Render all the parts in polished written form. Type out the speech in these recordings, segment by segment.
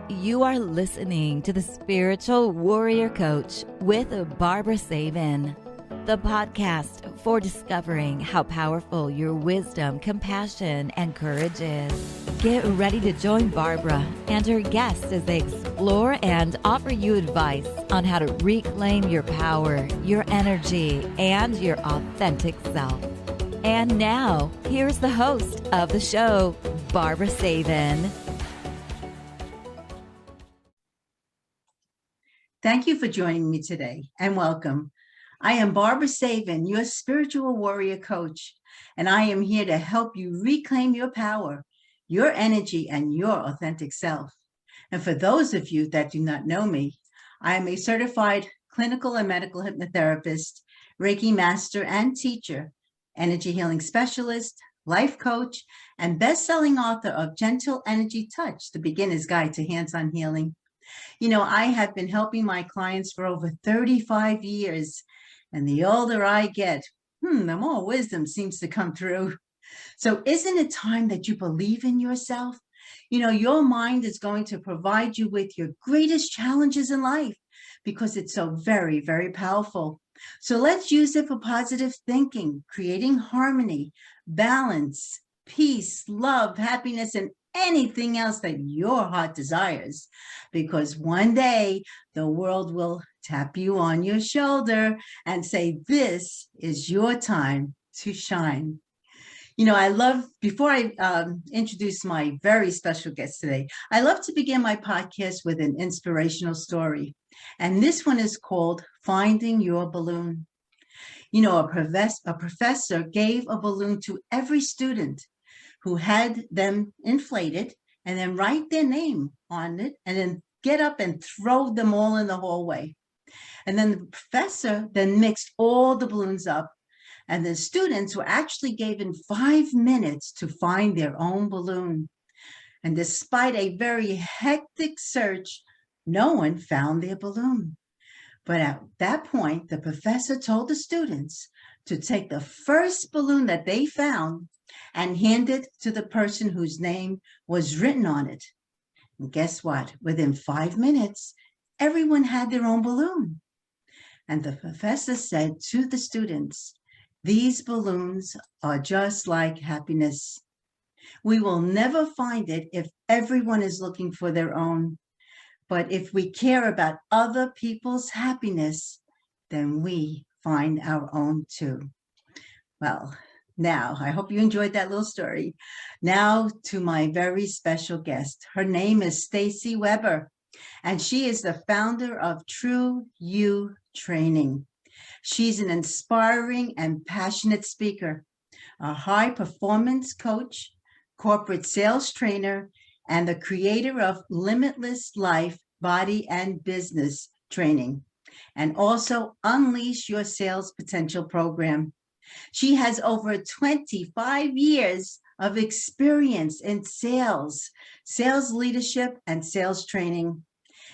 You are listening to the Spiritual Warrior Coach with Barbara Savin, the podcast for discovering how powerful your wisdom, compassion, and courage is. Get ready to join Barbara and her guests as they explore and offer you advice on how to reclaim your power, your energy, and your authentic self. And now, here's the host of the show, Barbara Savin. Thank you for joining me today and welcome. I am Barbara Savin, your spiritual warrior coach, and I am here to help you reclaim your power, your energy, and your authentic self. And for those of you that do not know me, I am a certified clinical and medical hypnotherapist, Reiki master and teacher, energy healing specialist, life coach, and best-selling author of Gentle Energy Touch, The Beginner's Guide to Hands-on Healing. You know, I have been helping my clients for over 35 years, and the older I get, the more wisdom seems to come through. So isn't it time that you believe in yourself? You know, your mind is going to provide you with your greatest challenges in life because it's so very, very powerful. So let's use it for positive thinking, creating harmony, balance, peace, love, happiness, and anything else that your heart desires, because one day the world will tap you on your shoulder and say, this is your time to shine. You know, I love, before I introduce my very special guest today, I love to begin my podcast with an inspirational story. And this one is called Finding Your Balloon. You know, a professor gave a balloon to every student who had them inflated and then write their name on it and then get up and throw them all in the hallway. And then the professor then mixed all the balloons up, and the students were actually given 5 minutes to find their own balloon. And despite a very hectic search, no one found their balloon. But at that point, the professor told the students to take the first balloon that they found and hand it to the person whose name was written on it. And guess what? Within 5 minutes, everyone had their own balloon. And the professor said to the students, these balloons are just like happiness. We will never find it if everyone is looking for their own. But if we care about other people's happiness, then we find our own too. Well, now, I hope you enjoyed that little story. Now to my very special guest. Her name is Stacy Weber, and she is the founder of Tru You Training. She's an inspiring and passionate speaker, a high performance coach, corporate sales trainer, and the creator of Limitless Life, Body and Business Training, and also Unleash Your Sales Potential program. She has over 25 years of experience in sales leadership, and sales training.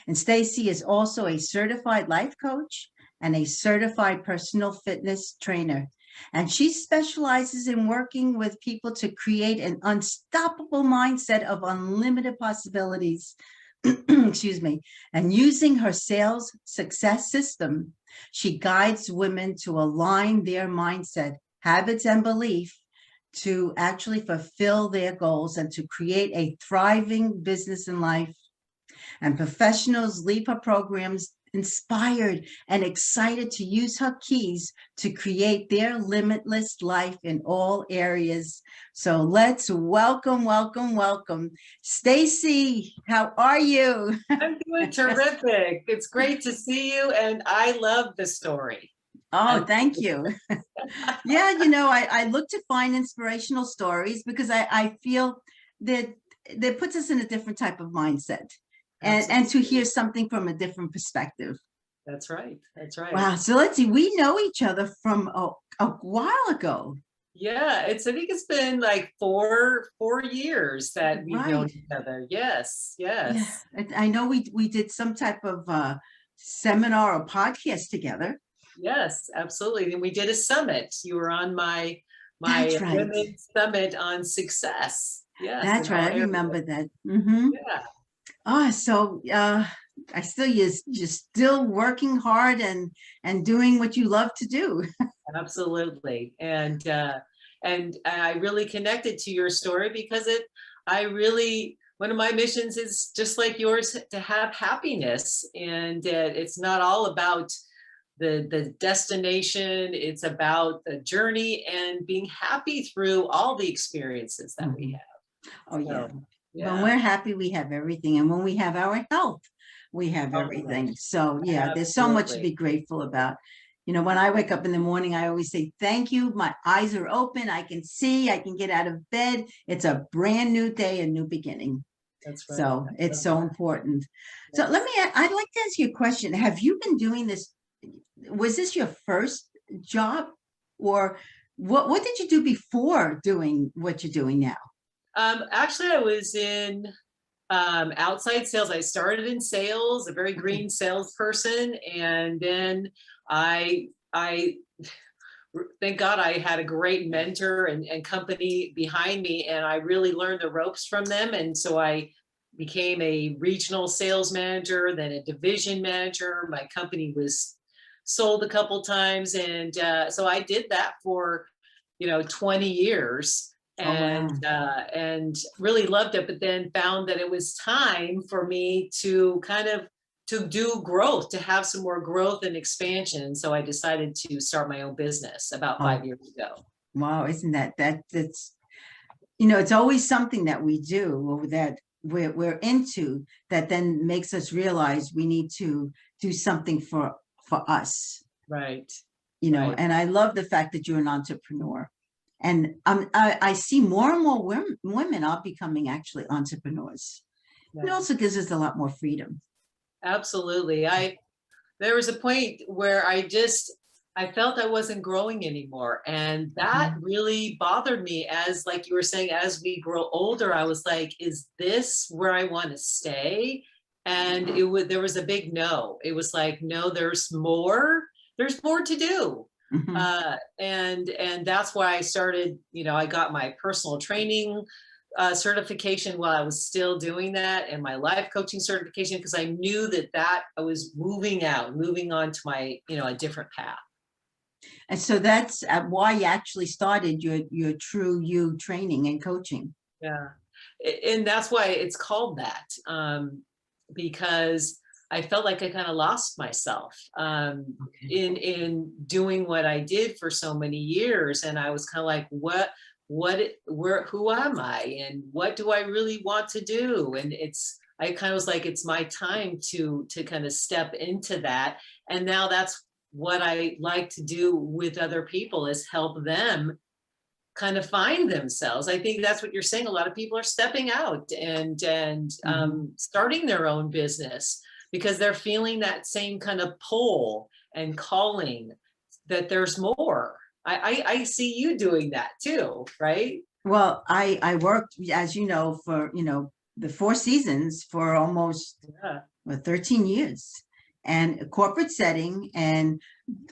And Stacy is also a certified life coach and a certified personal fitness trainer. And she specializes in working with people to create an unstoppable mindset of unlimited possibilities. Excuse me. And using her sales success system, she guides women to align their mindset, habits, and belief to actually fulfill their goals and to create a thriving business and life. And professionals leave her programs inspired and excited to use her keys to create their limitless life in all areas. So let's welcome Stacy. How are you? I'm doing terrific. It's great to see you, and I love the story. Oh, thank you. Yeah, you know, I look to find inspirational stories because I feel that puts us in a different type of mindset. And to hear something from a different perspective. That's right. That's right. Wow. So let's see. We know each other from a while ago. Yeah. I think it's been like four years that we've known each other. Yes. Yes. Yeah. I know we did some type of seminar or podcast together. Yes, absolutely. And we did a summit. You were on my women's summit on success. Yes. That's right. I remember that. Mm-hmm. Yeah. I still you're still working hard and doing what you love to do. Absolutely. And I really connected to your story because I really, one of my missions is just like yours, to have happiness. And it's not all about the destination. It's about the journey and being happy through all the experiences that we Mhm. have. Oh yeah. So, When yeah. we're happy, we have everything. And when we have our health, we have Oh, yeah. everything. So yeah, there's so much to Absolutely. be grateful about. When I wake up in the morning, I always say, thank you. My eyes are open. I can see, I can get out of bed. It's a brand new day, a new beginning. That's right. So I it's love so that. important. So Yes. I'd like to ask you a question. Have you been doing this? Was this your first job, or what did you do before doing what you're doing now? Actually, I was in outside sales. I started in sales, a very Okay. green salesperson, and then I thank God I had a great mentor and company behind me, and I really learned the ropes from them. And so I became a regional sales manager, then a division manager. My company was sold a couple times, and so I did that for 20 years, Oh wow. and really loved it. But then found that it was time for me to kind of to do growth, to have some more growth and expansion. So I decided to start my own business about Oh 5 years ago. wow. Isn't that's it's always something that we do or that we're into that then makes us realize we need to do something for us. Right, right. And I love the fact that you're an entrepreneur. And I see more and more women are becoming actually entrepreneurs. It Yeah, also gives us a lot more freedom. absolutely. There was a point where I felt I wasn't growing anymore. And that Mhm. really bothered me. As like you were saying, as we grow older, I was like, is this where I want to stay? And there was a big no. It was like, no, there's more to do. Mhm. And that's why I started, I got my personal training certification while I was still doing that, and my life coaching certification, because I knew that I was moving on to my, a different path. And so that's why you actually started your True You training and coaching. Yeah. And that's why it's called that, because I felt like I kind of lost myself Okay. in doing what I did for so many years. And I was kind of like, who am I? And what do I really want to do? And I kind of was like, it's my time to kind of step into that. And now that's what I like to do with other people, is help them kind of find themselves. I think that's what you're saying. A lot of people are stepping out and Mhm. starting their own business because they're feeling that same kind of pull and calling, that there's more. I see you doing that too, right? Well, I worked, as you know, for, the Four Seasons for almost Yeah. 13 years and a corporate setting. And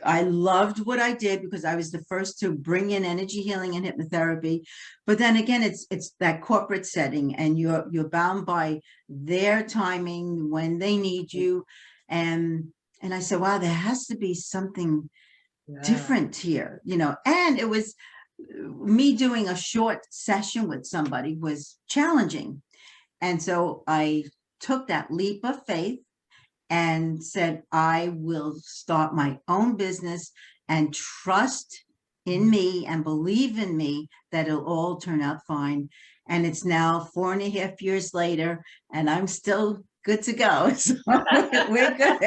I loved what I did because I was the first to bring in energy healing and hypnotherapy. But then again, it's that corporate setting and you're bound by their timing when they need you. And and I said, wow, there has to be something Yeah. different here, and it was me doing a short session with somebody was challenging. And so I took that leap of faith and said, I will start my own business and trust in me and believe in me that it'll all turn out fine. And it's now 4.5 years later, and I'm still good to go. So we're good.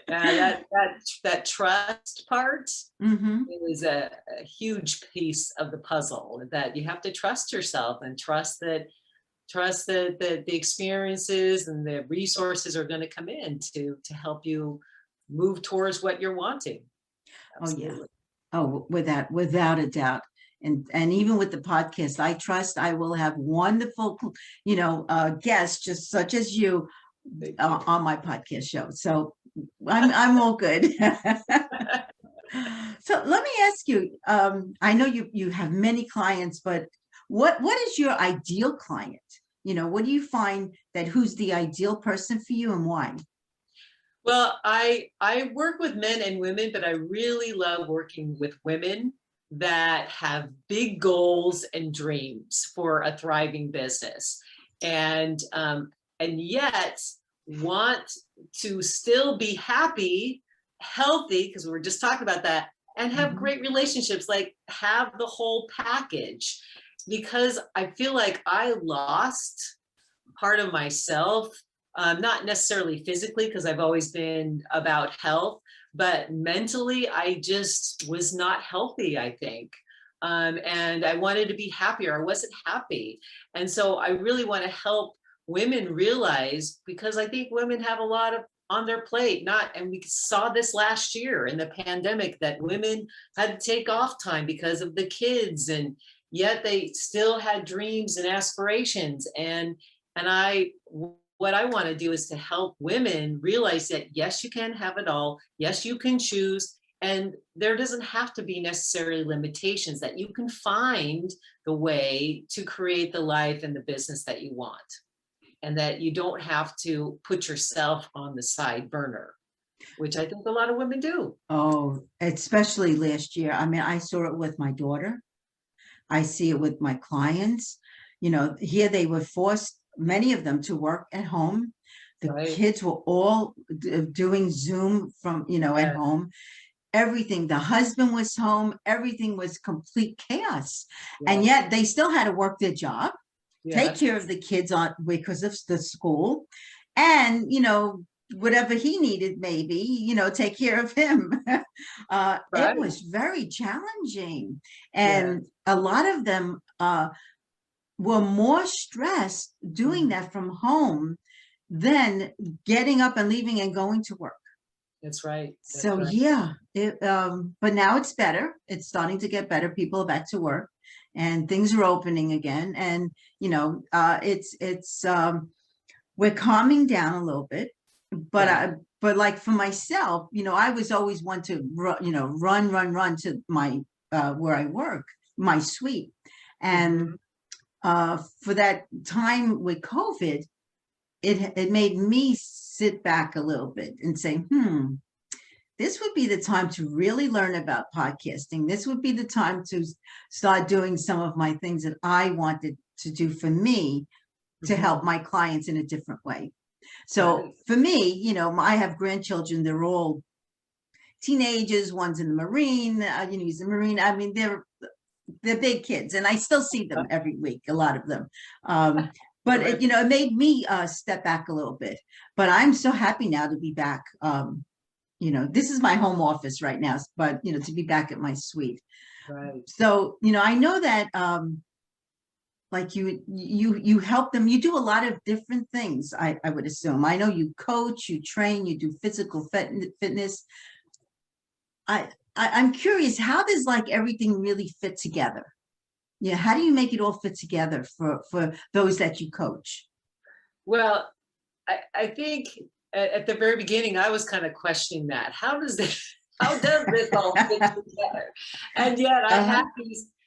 Yeah, that trust part Hmm. is a huge piece of the puzzle, that you have to trust yourself and trust that the experiences and the resources are going to come in to help you move towards what you're wanting. Oh yeah. Absolutely. Oh, without a doubt. And even with the podcast, I trust I will have wonderful, guests just such as you Thank you. on my podcast show. So I'm all good. So let me ask you, I know you have many clients, but what is your ideal client? What do you find that who's the ideal person for you and why? Well, I work with men and women, but I really love working with women that have big goals and dreams for a thriving business, and yet want to still be happy, healthy, because we were just talking about that, and have Mhm. great relationships, like have the whole package. Because I feel like I lost part of myself, not necessarily physically, because I've always been about health, but mentally, I just was not healthy, I think. And I wanted to be happier. I wasn't happy. And so I really want to help women realize, because I think women have a lot of on their plate, and we saw this last year in the pandemic, that women had to take off time because of the kids, and yet they still had dreams and aspirations. And what I want to do is to help women realize that, yes, you can have it all. Yes, you can choose. And there doesn't have to be necessarily limitations, that you can find the way to create the life and the business that you want. And that you don't have to put yourself on the side burner, which I think a lot of women do. Oh, especially last year. I mean, I saw it with my daughter. I see it with my clients. Here they were forced, many of them, to work at home. The Right. kids were all doing Zoom from, at Yeah. home. Everything, the husband was home, everything was complete chaos. And Yes. yet they still had to work their job, take Yes. care of the kids on because of the school, and whatever he needed, maybe take care of him. It Right. was very challenging, Yeah. and a lot of them were more stressed doing Mhm. that from home than getting up and leaving and going to work. That's right. That's So right. yeah, but now it's better. It's starting to get better. People are back to work, and things are opening again. And it's we're calming down a little bit. But Yeah. but like for myself, I was always one to run to my where I work, my suite, and Hmm. for that time with COVID, it made me sit back a little bit and say, this would be the time to really learn about podcasting. This would be the time to start doing some of my things that I wanted to do for me to Hmm. help my clients in a different way. So Right. for me, I have grandchildren. They're all teenagers. One's in the Marine. He's a Marine. I mean, they're big kids, and I still see them every week. A lot of them. But Right. it made me step back a little bit. But I'm so happy now to be back. This is my home office right now, but to be back at my suite. Right. So I know that like you help them. You do a lot of different things. I would assume. I know you coach, you train, you do physical fitness. I'm curious, how does like everything really fit together? Yeah, how do you make it all fit together for those that you coach? Well, I think at the very beginning, I was kind of questioning that. How does this all fit together? And yet I Uh-huh. have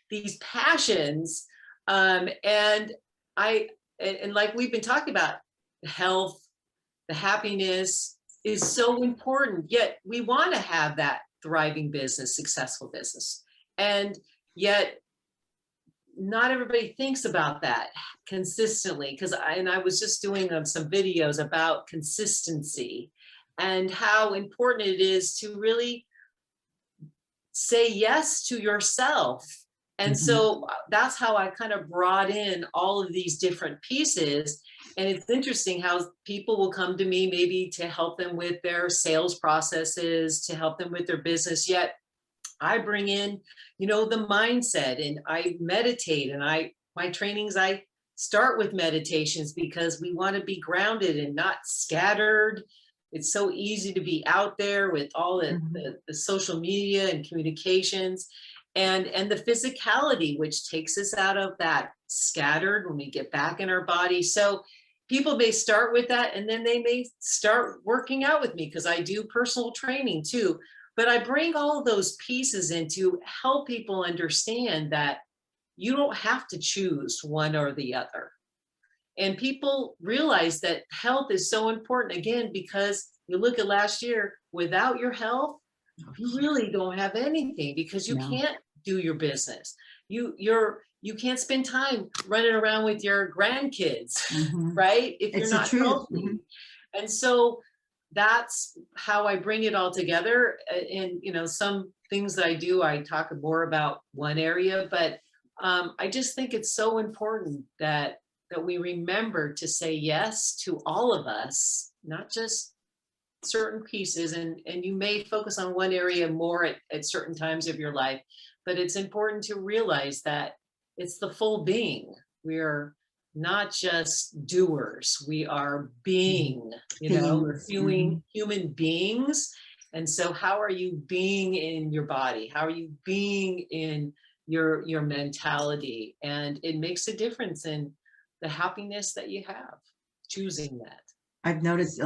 these passions, and I and like we've been talking about, health, the happiness is so important. Yet we want to have that thriving business, successful business, and yet not everybody thinks about that consistently, because I was just doing some videos about consistency and how important it is to really say yes to yourself. And Mhm. so that's how I kind of brought in all of these different pieces. And it's interesting how people will come to me maybe to help them with their sales processes, to help them with their business. Yet I bring in, the mindset, and I meditate, and my trainings, I start with meditations, because we want to be grounded and not scattered. It's so easy to be out there with all Mhm. the social media and communications, and the physicality, which takes us out of that scattered when we get back in our body. So people may start with that, and then they may start working out with me, because I do personal training too. But I bring all of those pieces in to help people understand that you don't have to choose one or the other. And people realize that health is so important, again, because you look at last year, without your health, you really don't have anything, because you No. can't do your business. You can't spend time running around with your grandkids, right? If you're It's the not truth. healthy. And so that's how I bring it all together. And, some things that I do, I talk more about one area, but I just think it's so important that we remember to say yes to all of us, not just certain pieces. And you may focus on one area more at certain times of your life, but it's important to realize that it's the full being. We're not just doers, we are being, we're human beings. And so how are you being in your body? How are you being in your mentality? And it makes a difference in the happiness that you have, choosing that. I've noticed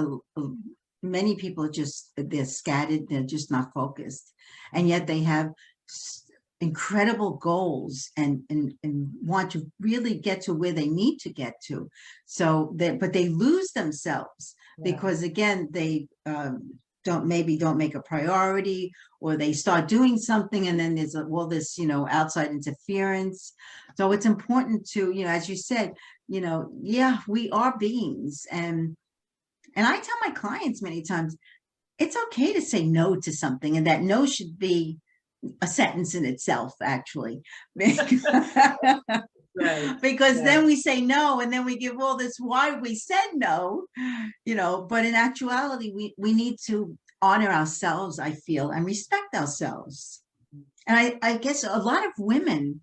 many people they're scattered, they're just not focused. And yet they have incredible goals and want to really get to where they need to get to. But they lose themselves because, again, they don't make a priority, or they start doing something and then there's this outside interference. So it's important to, as you said, we are beings, and I tell my clients many times, it's okay to say no to something, and that no should be a sentence in itself, actually. Right. Because then we say no, and then we give all this why we said no, but in actuality, we need to honor ourselves, I feel, and respect ourselves. And I guess a lot of women,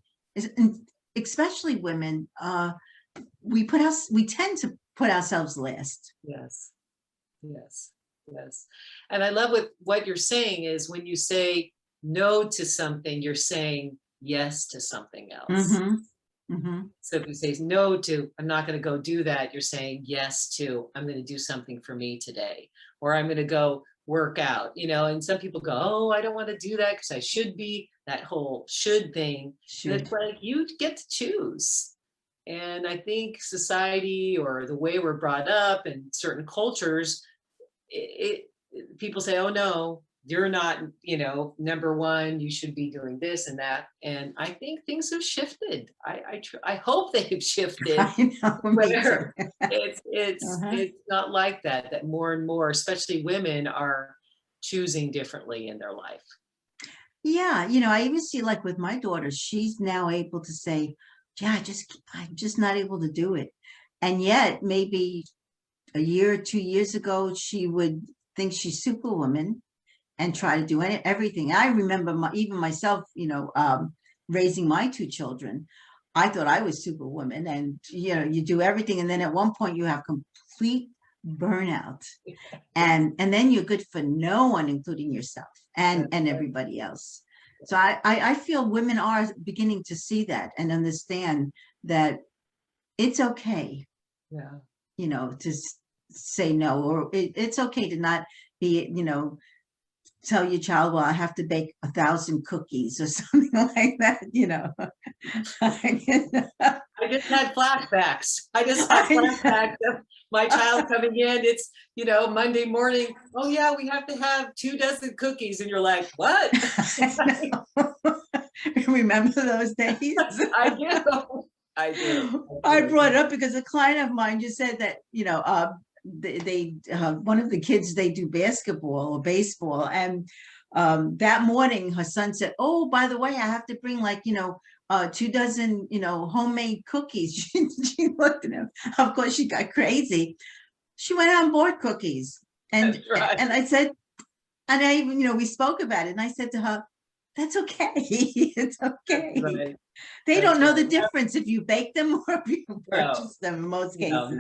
especially women, we tend to put ourselves last. Yes. And I love what you're saying is, when you say no to something, you're saying yes to something else. So if you say no to, I'm not going to go do that, you're saying yes to, I'm going to do something for me today, or I'm going to go work out, and some people go, oh, I don't want to do that because I should be, that whole should thing. And it's like, you get to choose. And I think society, or the way we're brought up in certain cultures, people say, oh no, you're not, number one, you should be doing this and that. And I think things have shifted. I hope they've shifted. I know, where it's not like that more and more, especially women, are choosing differently in their life. Yeah. I even see, like with my daughter, she's now able to say, yeah, I'm just not able to do it. And yet maybe a year or 2 years ago, she would think she's Superwoman and try to do everything. I remember even myself, raising my 2 children. I thought I was Superwoman, and you do everything, and then at one point you have complete burnout, and then you're good for no one, including yourself and everybody else. So I feel women are beginning to see that and understand that it's okay, to say no, or it's okay to not be, tell your child, well, I have to bake 1,000 cookies or something like that, I just had flashbacks. Of my child coming in. It's, Monday morning. Oh yeah, we have to have 24 cookies. And you're like, what? Remember those days? I do. I brought it up because a client of mine just said that, they one of the kids, they do basketball or baseball, and that morning her son said, oh, by the way, I have to bring 24, homemade cookies. She looked at him. Of course, she got crazy. She went out and bought cookies, and I said, and I even, we spoke about it, and I said to her, that's okay. It's okay. Right. They don't know the difference if you bake them or if you purchase them in most cases.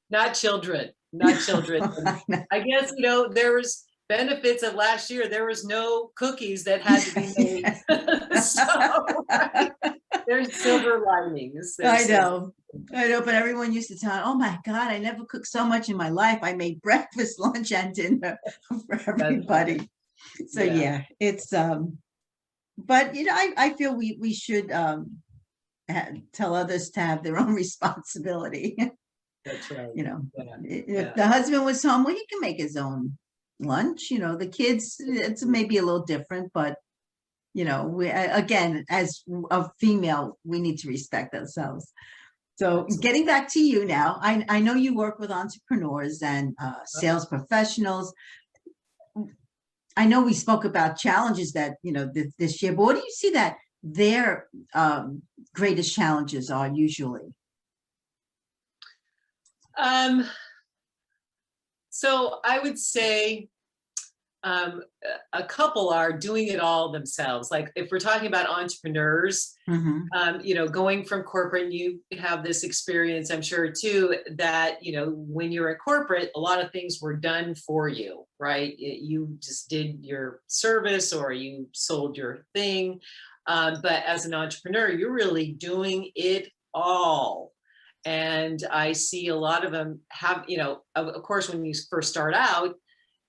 Not children. I guess, there was benefits of last year. There was no cookies that had to be made. So there's silver linings. I know, but everyone used to tell, oh my God, I never cooked so much in my life. I made breakfast, lunch, and dinner for everybody. So yeah, it's, but I feel we should tell others to have their own responsibility. That's right. You know, Yeah. if the husband was home, well, he can make his own lunch. You know, the kids, it's maybe a little different, but you know, we again, as a female, we need to respect ourselves. So Absolutely. getting back to you now, I know you work with entrepreneurs and sales professionals. I know we spoke about challenges that, you know, this year, but what do you see that their greatest challenges are usually? So I would say a couple are doing it all themselves. Like if we're talking about entrepreneurs, you know, going from corporate, and you have this experience, I'm sure too, that, you know, when you're at corporate, a lot of things were done for you, right? You just did your service or you sold your thing. But as an entrepreneur, you're really doing it all. And I see a lot of them have, you know, of course, when you first start out,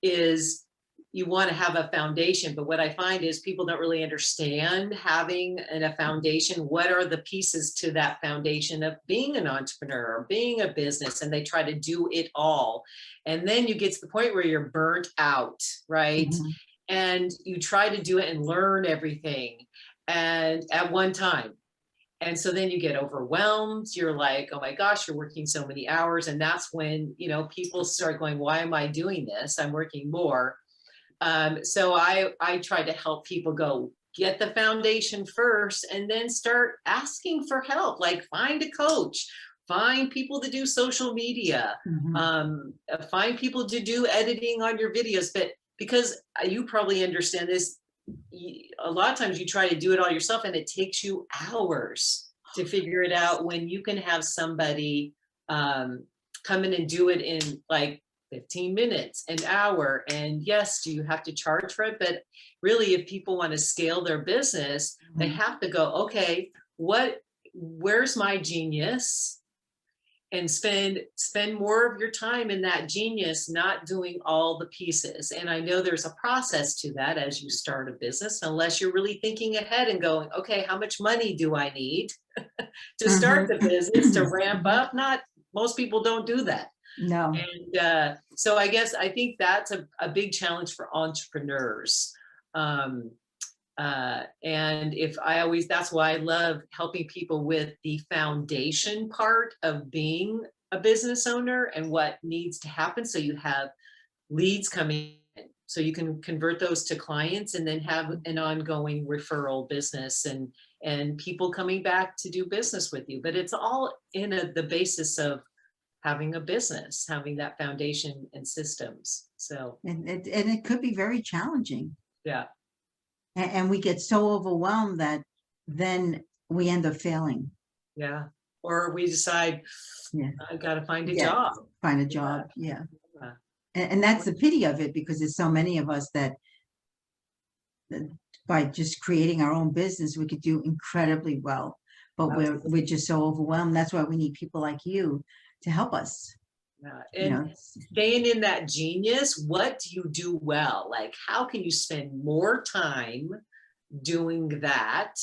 is you want to have a foundation, but what I find is people don't really understand having a foundation. What are the pieces to that foundation of being an entrepreneur or being a business? And they try to do it all. And then you get to the point where you're burnt out, right? And you try to do it and learn everything and at one time. And so then you get overwhelmed. You're like, oh my gosh, you're working so many hours. And that's when, you know, people start going, why am I doing this? I'm working more. So I try to help people go get the foundation first and then start asking for help, like find a coach, find people to do social media, find people to do editing on your videos. But because you probably understand this, a lot of times you try to do it all yourself and it takes you hours to figure it out when you can have somebody come in and do it in like 15 minutes, an hour. And yes, do you have to charge for it? But really, if people want to scale their business, they have to go, okay, where's my genius? And spend more of your time in that genius, not doing all the pieces. And I know there's a process to that as you start a business, unless you're really thinking ahead and going, okay, how much money do I need to start the business, to ramp up? Most people don't do that. No. And so I think that's a big challenge for entrepreneurs. And that's why I love helping people with the foundation part of being a business owner and what needs to happen. So you have leads coming in, so you can convert those to clients and then have an ongoing referral business and people coming back to do business with you. But it's all in the basis of having a business, having that foundation and systems. So and it could be very challenging. Yeah. And we get so overwhelmed that then we end up failing. Yeah. Or we decide, I got to find a job. Find a job. Yeah. And that's the pity of it, because there's so many of us that by just creating our own business, we could do incredibly well, but we're just so overwhelmed. That's why we need people like you to help us. And staying in that genius, what do you do well? Like, how can you spend more time doing that,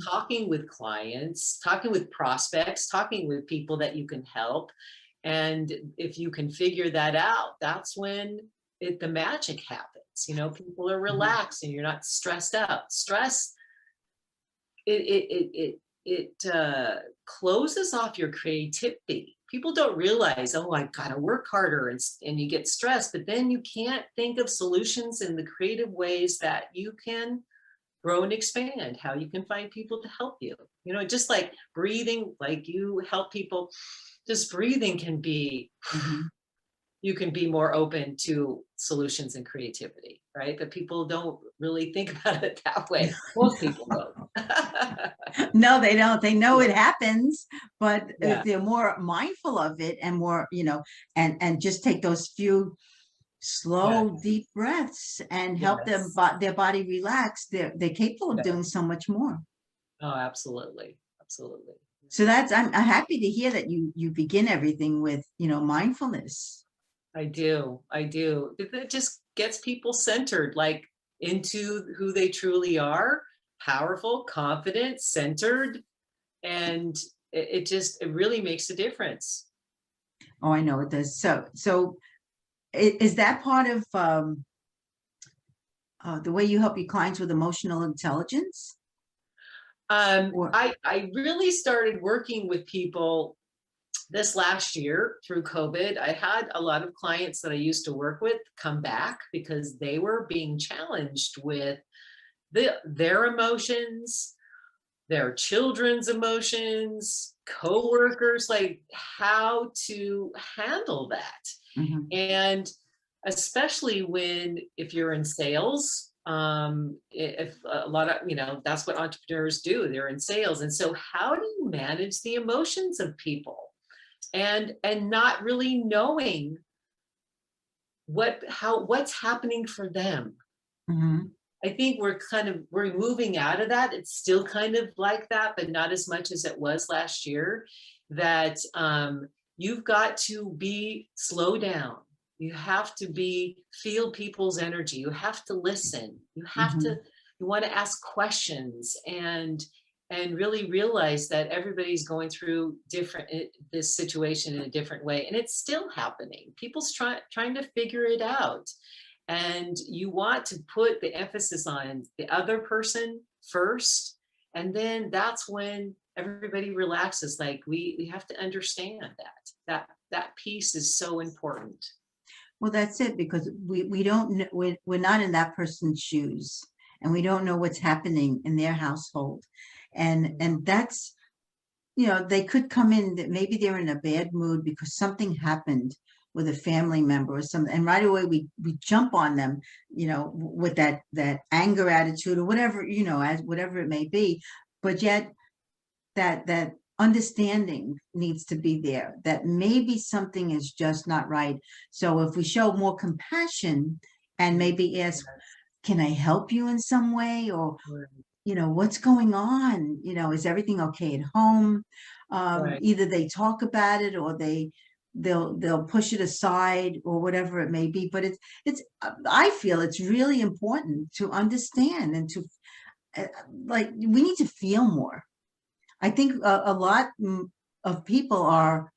talking with clients, talking with prospects, talking with people that you can help? And if you can figure that out, that's when the magic happens. You know, people are relaxed and you're not stressed out. Stress, it closes off your creativity. People don't realize, oh, I gotta work harder, and you get stressed, but then you can't think of solutions in the creative ways that you can grow and expand, how you can find people to help you. You know, just like breathing, like you help people, just breathing can be, you can be more open to solutions and creativity, right? But people don't really think about it that way. Most people don't. No, they don't. They know it happens, but if they're more mindful of it and more, you know, and just take those few slow, deep breaths and help their body relax, they're capable of doing so much more. Oh, absolutely. Absolutely. So I'm happy to hear that you begin everything with, you know, mindfulness. I do. It just gets people centered, like into who they truly are, powerful, confident, centered. And it really makes a difference. Oh, I know it does. So is that part of the way you help your clients with emotional intelligence? Or I really started working with people this last year through COVID. I had a lot of clients that I used to work with come back because they were being challenged with their emotions, their children's emotions, coworkers, like how to handle that. Mhm, And especially if you're in sales, if a lot of, that's what entrepreneurs do, they're in sales. And so how do you manage the emotions of people and not really knowing what's happening for them? mhm, I think we're moving out of that. It's still kind of like that, but not as much as it was last year. That you've got to be slow down. You have to feel people's energy. You have to listen. mhm. You want to ask questions and really realize that everybody's going through this situation in a different way, and it's still happening. People's trying to figure it out, and you want to put the emphasis on the other person first, and then that's when everybody relaxes. Like we have to understand that piece is so important. Well, that's it, because we don't know, we're not in that person's shoes, and we don't know what's happening in their household. And that's, they could come in that maybe they're in a bad mood because something happened with a family member or something, and right away we jump on them, with that anger attitude or whatever, as whatever it may be. But yet that understanding needs to be there, that maybe something is just not right. So if we show more compassion and maybe ask, Yes. can I help you in some way? Or, Right. what's going on? Is everything okay at home? Right. Either they talk about it, or they'll push it aside, or whatever it may be. But it's I feel it's really important to understand, and to like, we need to feel more. I think a lot of people are,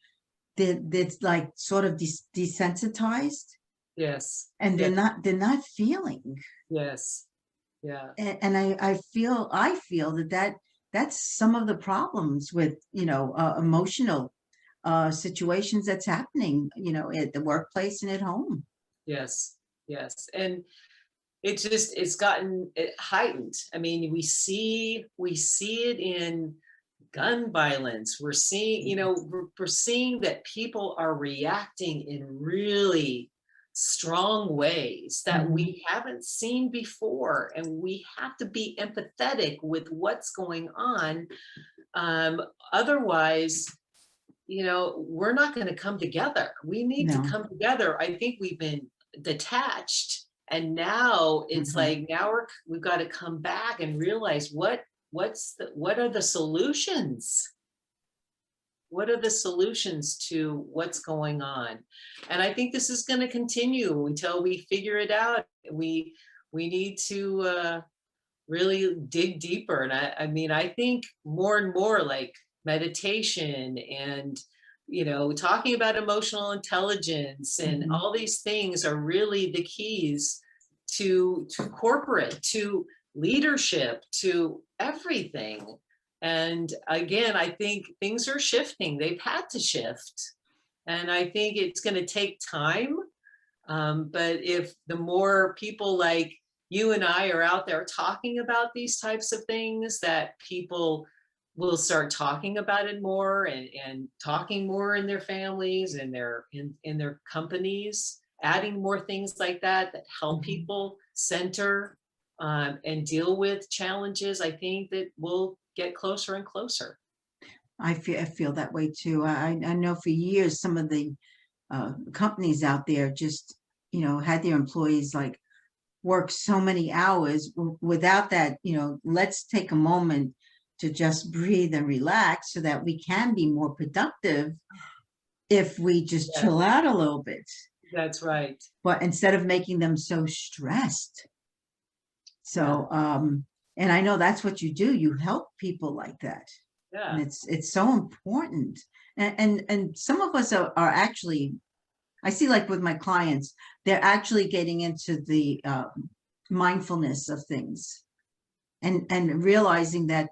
that's like sort of desensitized, Yes. and they're Yes. not feeling. Yes. Yeah. And I feel that's some of the problems with, emotional situations that's happening, at the workplace and at home. Yes. Yes. And it's gotten heightened. I mean, we see it in gun violence. We're seeing, we're seeing that people are reacting in really strong ways that Mhm. we haven't seen before, and we have to be empathetic with what's going on. um, Otherwise, we're not going to come together. We need to No. come together. I think we've been detached, and now it's Mhm. like we've got to come back and realize what are the solutions. What are the solutions to what's going on? And I think this is going to continue until we figure it out. We need to really dig deeper. And I mean, I think more and more, like meditation and, talking about emotional intelligence and Mhm. all these things are really the keys to corporate, to leadership, to everything. And again, I think things are shifting. They've had to shift. And I think it's going to take time. But if the more people like you and I are out there talking about these types of things, that people will start talking about it more, and talking more in their families and in their companies, adding more things like that help Mhm. people center and deal with challenges. I think that we'll get closer and closer. I feel that way too. I know for years some of the companies out there just, had their employees like work so many hours without that, let's take a moment to just breathe and relax so that we can be more productive if we just Yes, chill out a little bit. that's right. But instead of making them so stressed. Yeah. So, and I know that's what you do. You help people like that. And Yeah. it's so important. And some of us are actually, I see like with my clients, they're actually getting into the mindfulness of things and realizing that,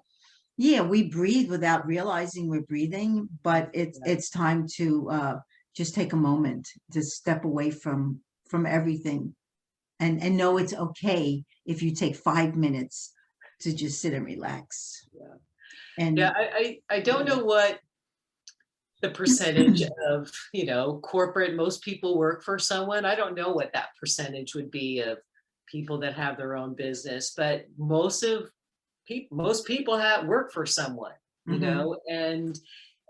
yeah, we breathe without realizing we're breathing, but it's time to just take a moment to step away from everything and know it's okay if you take 5 minutes to just sit and relax. Yeah. Yeah. And I don't know what the percentage of, corporate, most people work for someone. I don't know what that percentage would be of people that have their own business, but most people have work for someone, Mhm.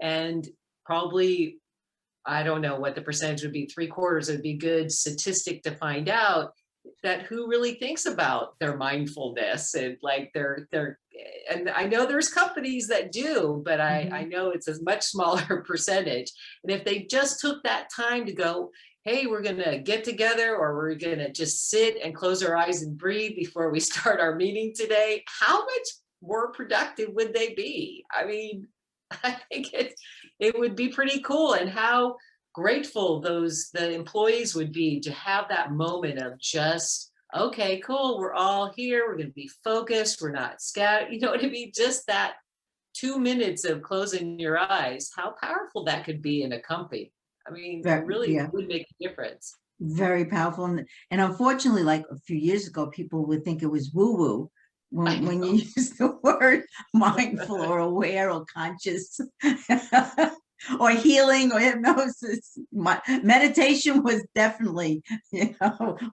and probably, I don't know what the percentage would be, three quarters would be good statistic to find out that who really thinks about their mindfulness and like and I know there's companies that do, but I Mhm. know it's a much smaller percentage. And if they just took that time to go, hey, we're going to get together, or we're going to just sit and close our eyes and breathe before we start our meeting today, how much more productive would they be? I mean, I think it would be pretty cool. And how grateful the employees would be to have that moment of just, okay, cool, we're all here, we're going to be focused, we're not scattered, you know what I mean? Just that 2 minutes of closing your eyes, how powerful that could be in a company. I mean, it really Yeah, would make a difference. very powerful. And unfortunately, like a few years ago, people would think it was woo-woo I when you know. use the word mindful or aware or conscious. Or healing or hypnosis. Meditation was definitely,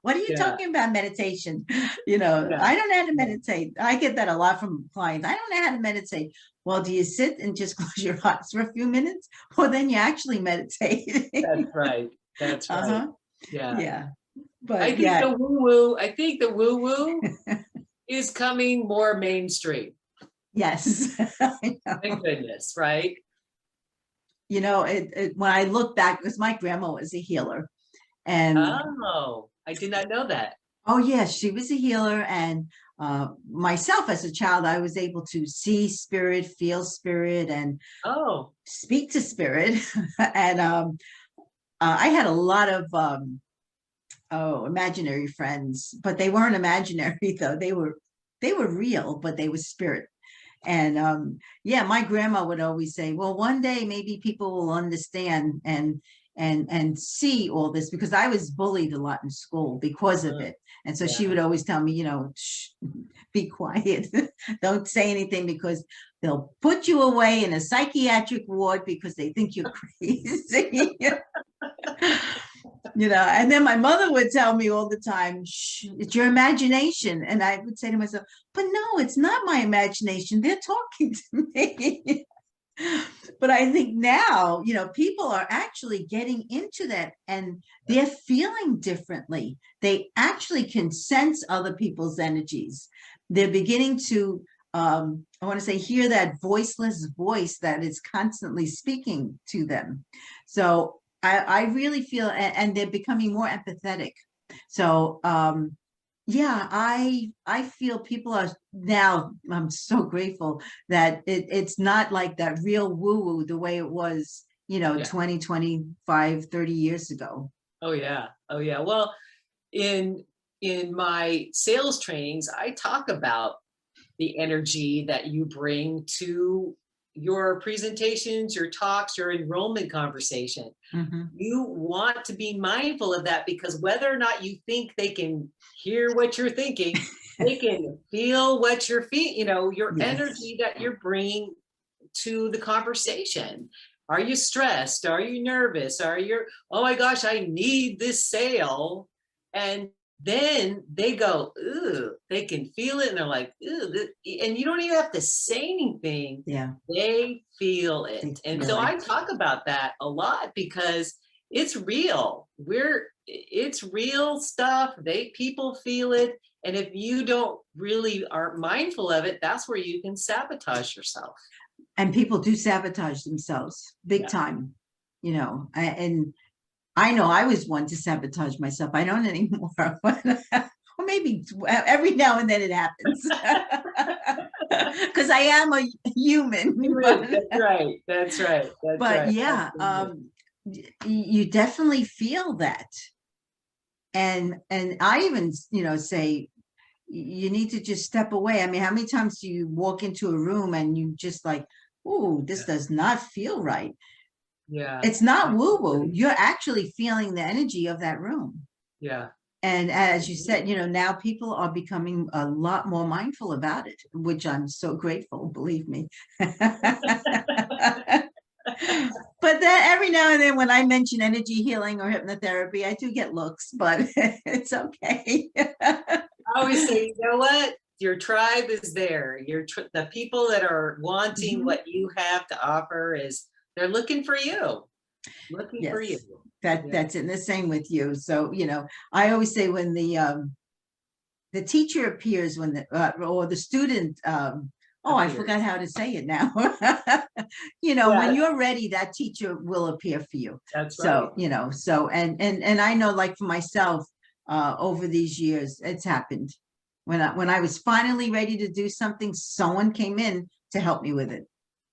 what are you Yeah, talking about meditation? yeah, I don't know how to yeah. meditate. I get that a lot from clients. I don't know how to meditate. Well, do you sit and just close your eyes for a few minutes? Well, then you actually meditate. That's right. That's right. Uh-huh. Yeah. Yeah. But yeah, I think the woo woo is coming more mainstream. yes. I Thank know. goodness, right? When I look back, because my grandma was a healer, and Oh, I did not know that. oh, yes, she was a healer. And myself as a child, I was able to see spirit, feel spirit, and Oh, speak to spirit. And I had a lot of imaginary friends, but they weren't imaginary though. They were real, but they were spirit. And yeah, my grandma would always say, well, one day maybe people will understand and see all this, because I was bullied a lot in school because of uh, it. And so she yeah. would always tell me, shh, be quiet. Don't say anything, because they'll put you away in a psychiatric ward because they think you're crazy. And then my mother would tell me all the time, shh, it's your imagination. And I would say to myself, but no, it's not my imagination. They're talking to me. But I think now, people are actually getting into that, and they're feeling differently. They actually can sense other people's energies. They're beginning to, I want to say, hear that voiceless voice that is constantly speaking to them. So I really feel, and they're becoming more empathetic. So yeah, I feel people are now, I'm so grateful that it's not like that real woo-woo the way it was, Yeah. 20, 25, 30 years ago. Oh yeah. Oh yeah. Well, in my sales trainings, I talk about the energy that you bring to your presentations, your talks, your enrollment conversation. Hmm. You want to be mindful of that, because whether or not you think they can hear what you're thinking, they can feel what you're feeling, your Yes. energy that you're bringing to the conversation. Are you stressed? Are you nervous? Are you, oh my gosh, I need this sale? And then they go, ooh, they can feel it, and they're like, ooh, and you don't even have to say anything. Yeah, They feel they it. And feel so I it. talk about that a lot, because it's real. It's real stuff. People feel it. And if you don't really aren't mindful of it, that's where you can sabotage yourself. And people do sabotage themselves big Yeah. time, and I know I was one to sabotage myself. I don't anymore. or maybe every now and then it happens. Because I am a human. That's right. That's right. That's But right. yeah, you definitely feel that. And I even, say you need to just step away. I mean, how many times do you walk into a room and you just like, oh, this does not feel right. Yeah. It's not woo-woo. You're actually feeling the energy of that room. Yeah. And as you said, now people are becoming a lot more mindful about it, which I'm so grateful, believe me. But then every now and then when I mention energy healing or hypnotherapy, I do get looks, but it's okay. I always say, you know what? Your tribe is there. The people that are wanting what you have to offer they're looking for you. Looking for you. That's it. And the same with you. So, I always say when the teacher appears, when or the student, I forgot how to say it now. When you're ready, that teacher will appear for you. That's right. So, and I know, like for myself, over these years, it's happened. When I was finally ready to do something, someone came in to help me with it.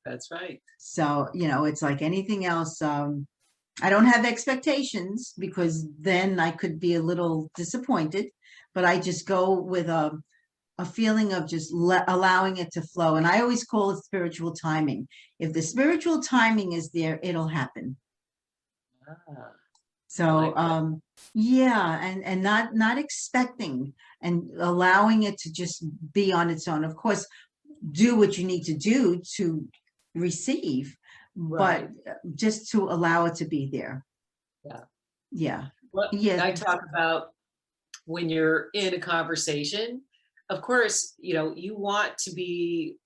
That's right. So, it's like anything else. I don't have expectations because then I could be a little disappointed, but I just go with a feeling of just allowing it to flow. And I always call it spiritual timing. If the spiritual timing is there, it'll happen. So, and not expecting and allowing it to just be on its own. Of course, do what you need to do to receive, but just to allow it to be there. Yeah. I talk about when you're in a conversation, of course, you want to be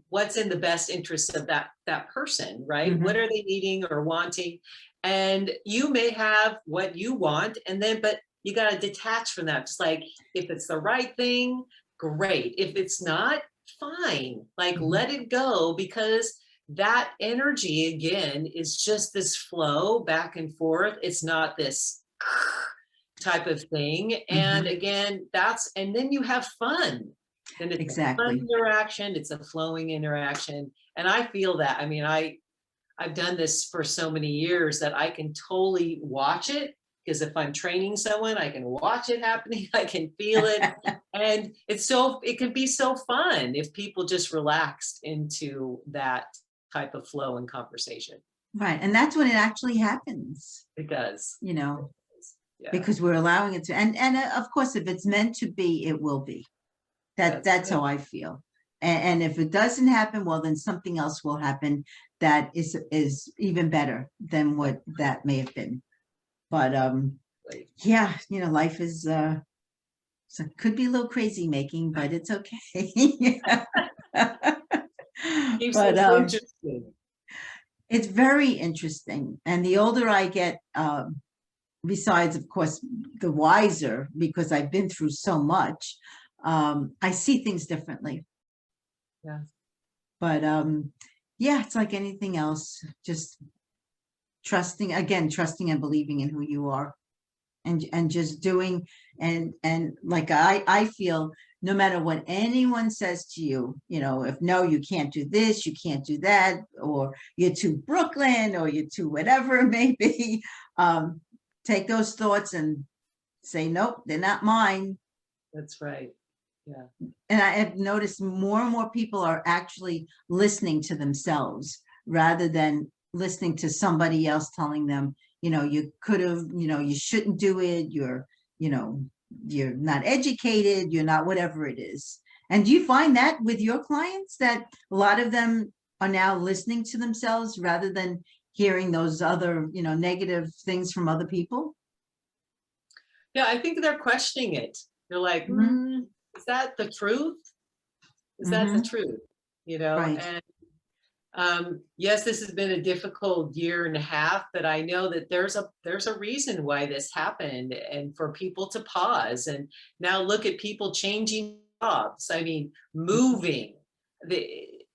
what's in the best interest of that person, right? What are they needing or wanting? And you may have what you want, but you got to detach from that. Just like, if it's the right thing, great. If it's not, fine. Like, let it go, because that energy, again, is just this flow back and forth. It's not this type of thing. And again, and then you have fun. Then it's a fun interaction. It's a flowing interaction. And I feel that. I mean, I've done this for so many years that I can totally watch it, because if I'm training someone, I can watch it happening. I can feel it. And it can be so fun if people just relaxed into that type of flow and conversation. Right. And that's when it actually happens. It does. Because we're allowing it to. And of course, if it's meant to be, it will be. That's how I feel. And if it doesn't happen, well, then something else will happen that is even better than what that may have been. But life is so it could be a little crazy making, but it's okay. But interesting. It's very interesting. And the older I get, besides, of course, the wiser, because I've been through so much, I see things differently. Yeah. But it's like anything else, just trusting and believing in who you are, and just doing, and like I feel, no matter what anyone says to you, if no, you can't do this, you can't do that, or you're too Brooklyn, or you're too whatever it may be, take those thoughts and say, nope, they're not mine. That's right. Yeah. And I have noticed more and more people are actually listening to themselves rather than listening to somebody else telling them, you could have, you shouldn't do it. You're not educated. You're not whatever it is. And do you find that with your clients, that a lot of them are now listening to themselves rather than hearing those other, negative things from other people? Yeah, I think they're questioning it. They're like, is that the truth? Is that the truth? Right. And yes, this has been a difficult year and a half, but I know that there's a reason why this happened, and for people to pause and now look at people changing jobs. I mean, moving.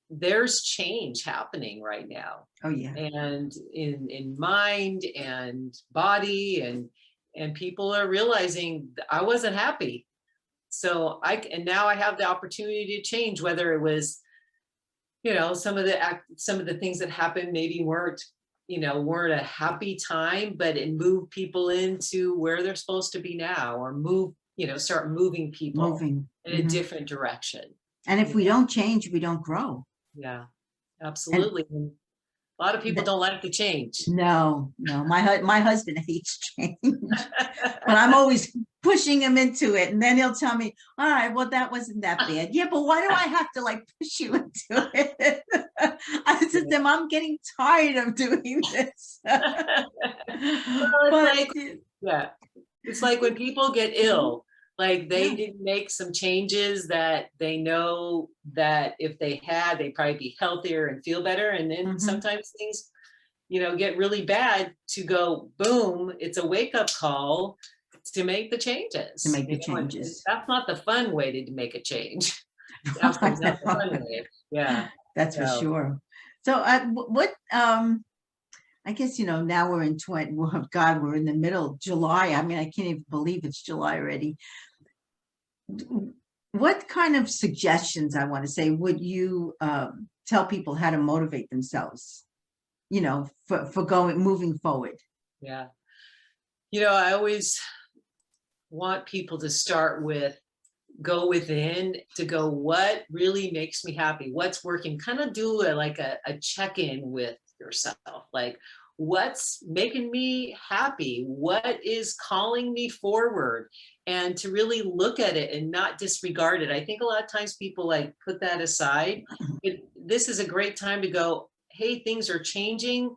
There's change happening right now. Oh yeah. And in mind and body, and people are realizing I wasn't happy. So and now I have the opportunity to change, whether it was, some of the things that happened maybe weren't a happy time, but it moved people into where they're supposed to be now, or start moving people in a different direction. And if we don't change, we don't grow. Yeah, absolutely. And a lot of people don't like to change. No. My husband hates change, but I'm always pushing him into it. And then he'll tell me, all right, well, that wasn't that bad. Yeah, but why do I have to push you into it? I said to him, I'm getting tired of doing this. It's like when people get ill, they didn't make some changes that they know that if they had, they'd probably be healthier and feel better. And then sometimes things, get really bad, to go, boom, it's a wake-up call to make the changes. That's not the fun way to make a change. That's not the fun way. Yeah. That's for sure. So I guess, now we're in we're in the middle of July. I mean, I can't even believe it's July already. What kind of suggestions, I want to say, would you tell people how to motivate themselves, for moving forward? Yeah. I always want people to start with, go within, to go, what really makes me happy? What's working? Kind of do a check-in with yourself. What's making me happy? What is calling me forward? And to really look at it and not disregard it. I think a lot of times people put that aside. This is a great time to go, hey, things are changing.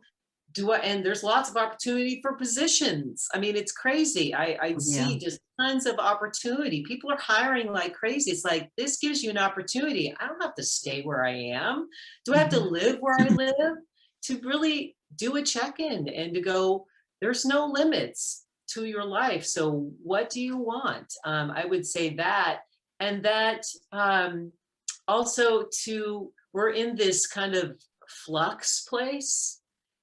And there's lots of opportunity for positions. I mean, it's crazy. I see just tons of opportunity. People are hiring like crazy. It's this gives you an opportunity. I don't have to stay where I am. Do I have to live where I live? To really do a check-in and to go, there's no limits to your life. So what do you want? I would say that. And that also we're in this kind of flux place.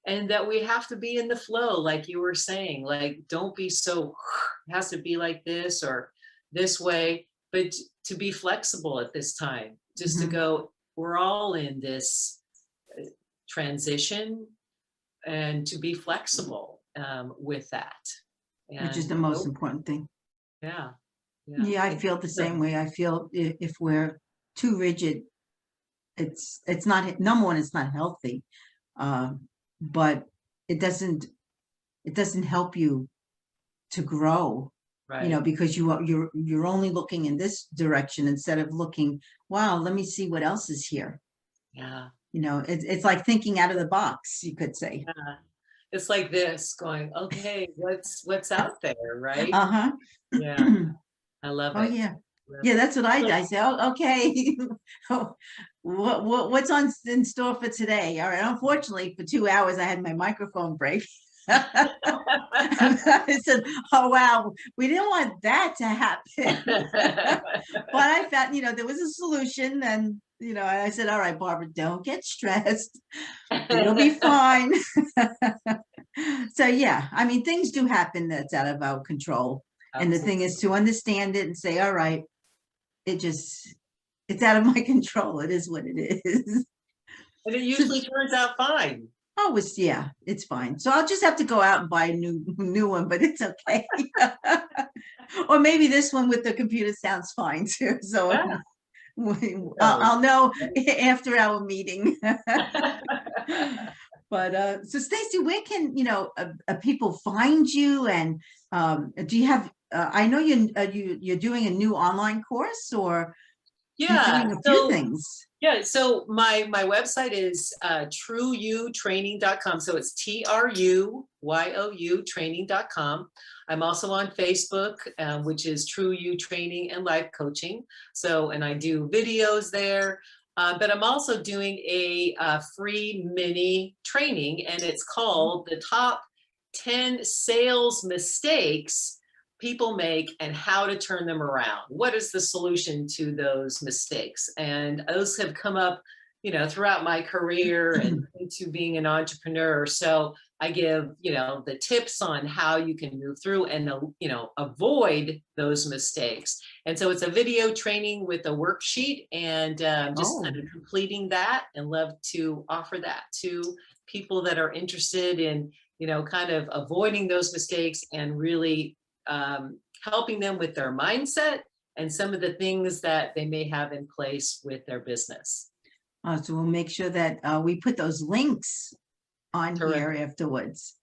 And that we have to be in the flow, like you were saying, don't be so, it has to be like this or this way, but to be flexible at this time, just to go, we're all in this transition, and to be flexible with that. Which is the most important thing. Yeah. Yeah, I feel the same way. I feel if we're too rigid, it's not, number one, it's not healthy. But it doesn't help you to grow, right? Because you're only looking in this direction instead of looking, wow, let me see what else is here. Yeah. It's like thinking out of the box, you could say. Yeah. It's like this, going, okay, what's out there, right? Yeah. I love it. Oh yeah. Yeah, that's what I say. Oh, okay. What's in store for today? All right. Unfortunately, for 2 hours, I had my microphone break. I said, "Oh wow, we didn't want that to happen." But I found, there was a solution, and I said, "All right, Barbara, don't get stressed. It'll be fine." So yeah, I mean, things do happen that's out of our control, and the thing is to understand it and say, "All right, it's out of my control. It is what it is." And it usually turns out fine. Oh, it's fine. So I'll just have to go out and buy a new one, but it's okay. Or maybe this one with the computer sounds fine too. So I'll know after our meeting. But so Stacy, where can people find you? And do you have? I know you're doing a new online course, or you're doing a few things. Yeah, so my website is truyoutraining.com. So it's TRUYOU training.com. I'm also on Facebook, which is Tru You Training and Life Coaching. So, and I do videos there. But I'm also doing a free mini training, and it's called The Top 10 Sales Mistakes People Make and How to Turn Them Around. What is the solution to those mistakes? And those have come up, throughout my career and into being an entrepreneur. So I give, the tips on how you can move through and, avoid those mistakes. And so it's a video training with a worksheet, and just kind of completing that, and love to offer that to people that are interested in, kind of avoiding those mistakes and really helping them with their mindset and some of the things that they may have in place with their business. So we'll make sure that we put those links on here afterwards.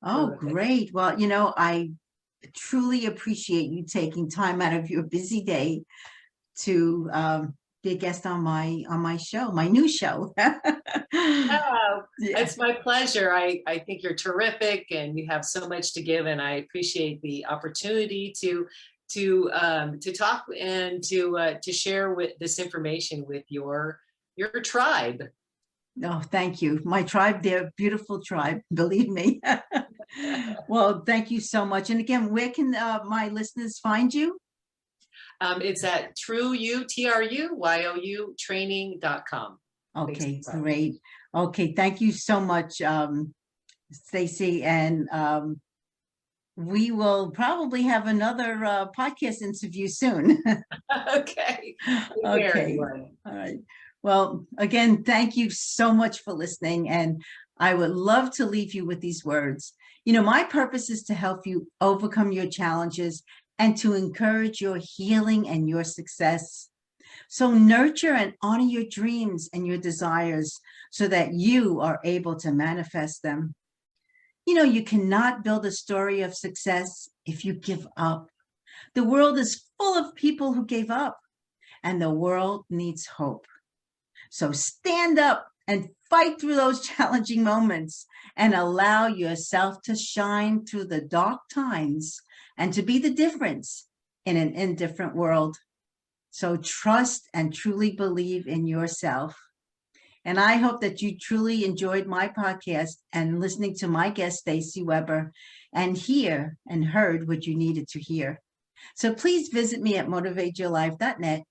Oh, great. Well, I truly appreciate you taking time out of your busy day to be a guest on my show, my new show. Oh, it's my pleasure. I think you're terrific, and you have so much to give, and I appreciate the opportunity to talk and to share with this information with your tribe. Oh, thank you. My tribe, they're a beautiful tribe, believe me. Well, thank you so much. And again, where can my listeners find you? It's at TruYou Training.com. Okay, great. Okay, thank you so much, Stacy. And we will probably have another podcast interview soon. Okay. Okay. All right. Well, again, thank you so much for listening. And I would love to leave you with these words. My purpose is to help you overcome your challenges and to encourage your healing and your success. So nurture and honor your dreams and your desires so that you are able to manifest them. You cannot build a story of success if you give up. The world is full of people who gave up, and the world needs hope. So stand up and fight through those challenging moments and allow yourself to shine through the dark times and to be the difference in an indifferent world. So trust and truly believe in yourself. And I hope that you truly enjoyed my podcast and listening to my guest, Stacy Weber, and heard what you needed to hear. So please visit me at motivateyourlife.net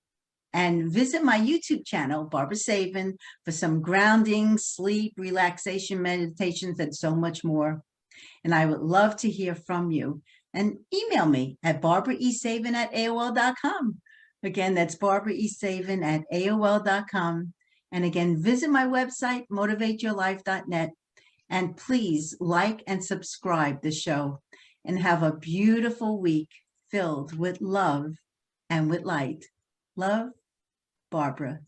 and visit my YouTube channel, Barbara Savin, for some grounding, sleep, relaxation, meditations, and so much more. And I would love to hear from you. And email me at barbaraesavin@aol.com. Again, that's barbaraesavin@aol.com. And again, visit my website, motivateyourlife.net. And please like and subscribe the show. And have a beautiful week filled with love and with light. Love, Barbara.